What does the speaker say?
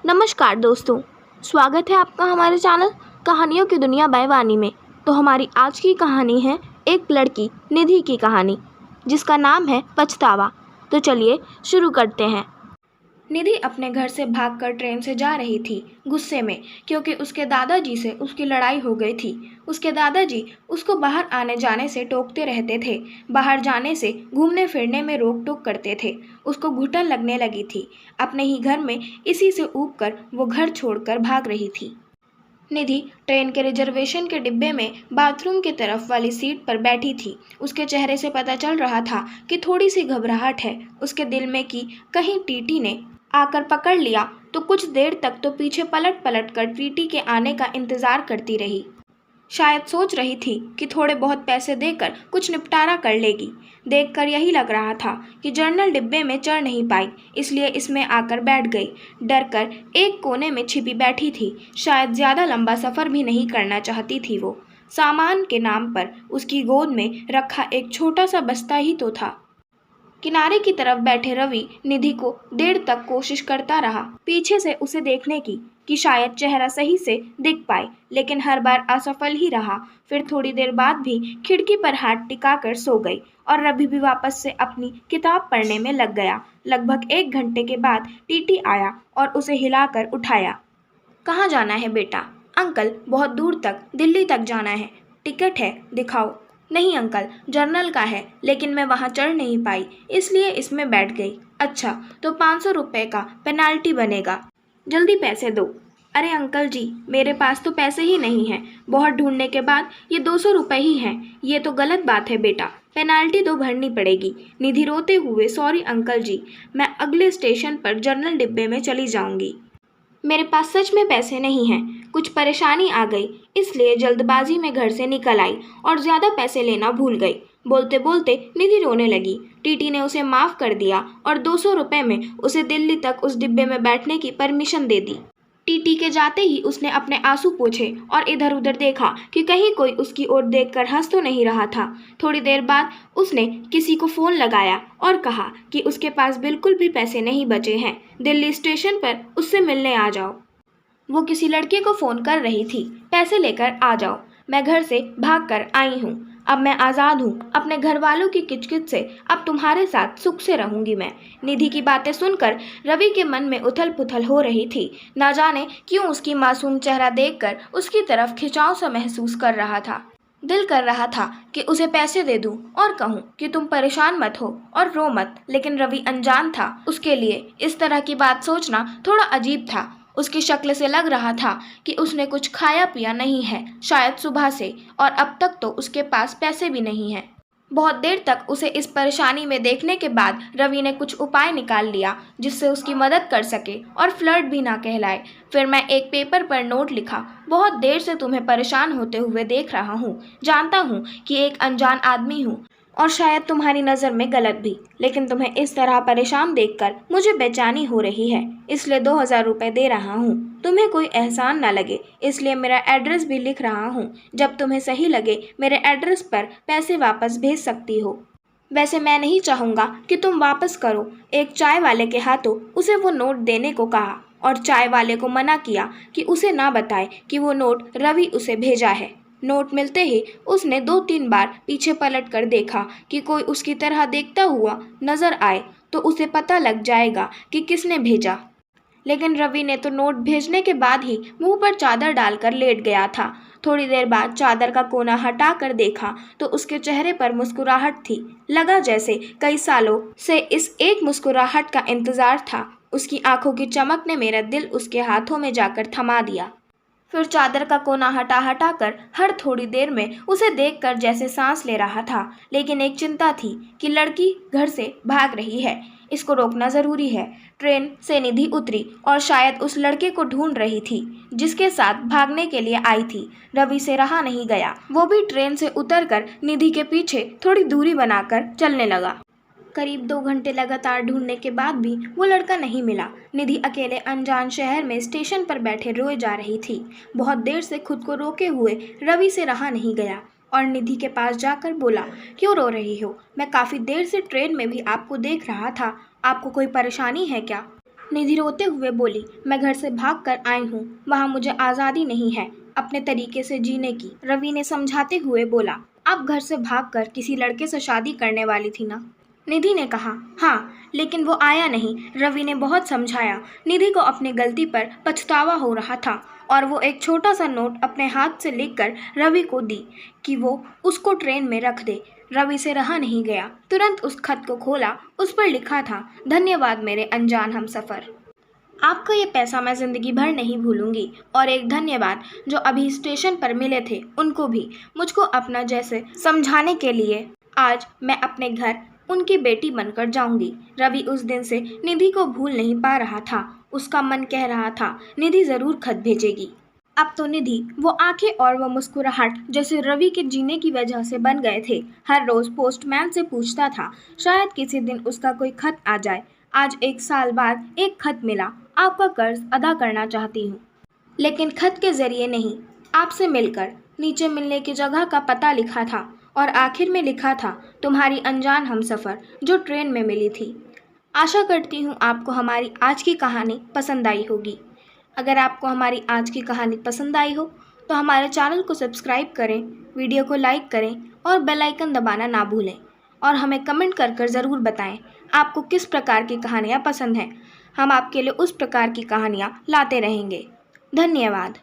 नमस्कार दोस्तों, स्वागत है आपका हमारे चैनल कहानियों की दुनिया बाय वानी में। तो हमारी आज की कहानी है एक लड़की निधि की कहानी, जिसका नाम है पछतावा। तो चलिए शुरू करते हैं। निधि अपने घर से भागकर ट्रेन से जा रही थी, गुस्से में, क्योंकि उसके दादाजी से उसकी लड़ाई हो गई थी। उसके दादाजी उसको बाहर आने जाने से टोकते रहते थे, बाहर जाने से, घूमने फिरने में रोक टोक करते थे। उसको घुटन लगने लगी थी। अपने ही घर में इसी से ऊब कर वो घर छोड़कर भाग रही थी। निधि ट्रेन के रिजर्वेशन के डिब्बे में बाथरूम की तरफ वाली सीट पर बैठी थी। उसके चेहरे से पता चल रहा था कि थोड़ी सी घबराहट है उसके दिल में कि कहीं टीटी ने आकर पकड़ लिया। तो कुछ देर तक तो पीछे पलट पलट कर टीटी के आने का इंतजार करती रही। शायद सोच रही थी कि थोड़े बहुत पैसे देकर कुछ निपटारा कर लेगी। देखकर यही लग रहा था कि जर्नल डिब्बे में चढ़ नहीं पाई, इसलिए इसमें आकर बैठ गई। डर कर एक कोने में छिपी बैठी थी। शायद ज़्यादा लंबा सफ़र भी नहीं करना चाहती थी वो। सामान के नाम पर उसकी गोद में रखा एक छोटा सा बस्ता ही तो था। किनारे की तरफ बैठे रवि निधि को देर तक कोशिश करता रहा पीछे से उसे देखने की, कि शायद चेहरा सही से दिख पाए, लेकिन हर बार असफल ही रहा। फिर थोड़ी देर बाद भी खिड़की पर हाथ टिकाकर सो गई और रवि भी वापस से अपनी किताब पढ़ने में लग गया। लगभग 1 घंटे के बाद टीटी आया और उसे हिलाकर उठाया। कहाँ जाना है बेटा? अंकल, बहुत दूर तक, दिल्ली तक जाना है। टिकट है, दिखाओ। नहीं अंकल, जर्नल का है, लेकिन मैं वहाँ चढ़ नहीं पाई, इसलिए इसमें बैठ गई। अच्छा, तो 500 रुपये का पेनाल्टी बनेगा, जल्दी पैसे दो। अरे अंकल जी, मेरे पास तो पैसे ही नहीं हैं। बहुत ढूंढने के बाद ये 200 रुपये ही हैं। ये तो गलत बात है बेटा, पेनाल्टी तो भरनी पड़ेगी। निधि रोते हुए, सॉरी अंकल जी, मैं अगले स्टेशन पर जर्नल डिब्बे में चली जाऊंगी। मेरे पास सच में पैसे नहीं हैं, कुछ परेशानी आ गई, इसलिए जल्दबाजी में घर से निकल आई और ज़्यादा पैसे लेना भूल गई। बोलते बोलते निधि रोने लगी। टीटी ने उसे माफ़ कर दिया और 200 रुपये में उसे दिल्ली तक उस डिब्बे में बैठने की परमिशन दे दी। टीटी के जाते ही उसने अपने आंसू पोंछे और इधर उधर देखा कि कहीं कोई उसकी ओर देखकर हंस तो नहीं रहा था। थोड़ी देर बाद उसने किसी को फ़ोन लगाया और कहा कि उसके पास बिल्कुल भी पैसे नहीं बचे हैं, दिल्ली स्टेशन पर उससे मिलने आ जाओ। वो किसी लड़के को फ़ोन कर रही थी, पैसे लेकर आ जाओ, मैं घर से भाग कर आई हूँ, अब मैं आज़ाद हूँ, अपने घर वालों की किचकिच से अब तुम्हारे साथ सुख से रहूँगी मैं। निधि की बातें सुनकर रवि के मन में उथल पुथल हो रही थी। ना जाने क्यों उसकी मासूम चेहरा देखकर उसकी तरफ खिंचाव सा महसूस कर रहा था। दिल कर रहा था कि उसे पैसे दे दूं और कहूं कि तुम परेशान मत हो और रो मत, लेकिन रवि अनजान था। उसके लिए इस तरह की बात सोचना थोड़ा अजीब था। उसकी शक्ल से लग रहा था कि उसने कुछ खाया पिया नहीं है, शायद सुबह से, और अब तक तो उसके पास पैसे भी नहीं हैं। बहुत देर तक उसे इस परेशानी में देखने के बाद रवि ने कुछ उपाय निकाल लिया जिससे उसकी मदद कर सके और फ्लर्ट भी ना कहलाए। फिर मैं एक पेपर पर नोट लिखा, बहुत देर से तुम्हें परेशान होते हुए देख रहा हूँ, जानता हूँ कि एक अनजान आदमी हूँ और शायद तुम्हारी नज़र में गलत भी, लेकिन तुम्हें इस तरह परेशान देखकर मुझे बेचैनी हो रही है, इसलिए 2000 रुपये दे रहा हूँ। तुम्हें कोई एहसान ना लगे, इसलिए मेरा एड्रेस भी लिख रहा हूँ। जब तुम्हें सही लगे मेरे एड्रेस पर पैसे वापस भेज सकती हो। वैसे मैं नहीं चाहूँगा कि तुम वापस करो। एक चाय वाले के हाथों उसे वो नोट देने को कहा और चाय वाले को मना किया कि उसे ना बताए कि वो नोट रवि उसे भेजा है। नोट मिलते ही उसने 2-3 बार पीछे पलट कर देखा कि कोई उसकी तरह देखता हुआ नजर आए तो उसे पता लग जाएगा कि किसने भेजा। लेकिन रवि ने तो नोट भेजने के बाद ही मुंह पर चादर डालकर लेट गया था। थोड़ी देर बाद चादर का कोना हटा कर देखा तो उसके चेहरे पर मुस्कुराहट थी। लगा जैसे कई सालों से इस एक मुस्कुराहट का इंतजार था। उसकी आंखों की चमक ने मेरा दिल उसके हाथों में जाकर थमा दिया। फिर चादर का कोना हटा कर हर थोड़ी देर में उसे देखकर जैसे सांस ले रहा था, लेकिन एक चिंता थी कि लड़की घर से भाग रही है, इसको रोकना ज़रूरी है। ट्रेन से निधि उतरी और शायद उस लड़के को ढूंढ रही थी जिसके साथ भागने के लिए आई थी। रवि से रहा नहीं गया, वो भी ट्रेन से उतरकर निधि के पीछे थोड़ी दूरी बनाकर चलने लगा। करीब 2 घंटे लगातार ढूंढने के बाद भी वो लड़का नहीं मिला। निधि अकेले अनजान शहर में स्टेशन पर बैठे रोए जा रही थी। बहुत देर से खुद को रोके हुए रवि से रहा नहीं गया और निधि के पास जाकर बोला, क्यों रो रही हो? मैं काफ़ी देर से ट्रेन में भी आपको देख रहा था, आपको कोई परेशानी है क्या? निधि रोते हुए बोली, मैं घर से भाग कर आई हूँ, वहाँ मुझे आज़ादी नहीं है अपने तरीके से जीने की। रवि ने समझाते हुए बोला, आप घर से भागकर किसी लड़के से शादी करने वाली थी ना? निधि ने कहा, हाँ, लेकिन वो आया नहीं। रवि ने बहुत समझाया। निधि को अपनी गलती पर पछतावा हो रहा था और वो एक छोटा सा नोट अपने हाथ से लिखकर रवि को दी कि वो उसको ट्रेन में रख दे। रवि से रहा नहीं गया, तुरंत उस खत को खोला। उस पर लिखा था, धन्यवाद मेरे अनजान हमसफ़र। आपका ये पैसा मैं ज़िंदगी भर नहीं भूलूंगी, और एक धन्यवाद जो अभी स्टेशन पर मिले थे उनको भी, मुझको अपना जैसे समझाने के लिए। आज मैं अपने घर उनकी बेटी बनकर जाऊंगी। रवि उस दिन से निधि को भूल नहीं पा रहा था। उसका मन कह रहा था, निधि ज़रूर खत भेजेगी। अब तो निधि, वो आंखें और वो मुस्कुराहट जैसे रवि के जीने की वजह से बन गए थे। हर रोज़ पोस्टमैन से पूछता था, शायद किसी दिन उसका कोई खत आ जाए। आज 1 साल बाद एक खत मिला, आपका कर्ज अदा करना चाहती हूँ, लेकिन खत के ज़रिए नहीं, आपसे मिलकर। नीचे मिलने की जगह का पता लिखा था और आखिर में लिखा था, तुम्हारी अनजान हमसफ़र जो ट्रेन में मिली थी। आशा करती हूँ आपको हमारी आज की कहानी पसंद आई होगी। अगर आपको हमारी आज की कहानी पसंद आई हो तो हमारे चैनल को सब्सक्राइब करें, वीडियो को लाइक करें और बेल आइकन दबाना ना भूलें। और हमें कमेंट कर ज़रूर बताएं आपको किस प्रकार की कहानियाँ पसंद हैं। हम आपके लिए उस प्रकार की कहानियाँ लाते रहेंगे। धन्यवाद।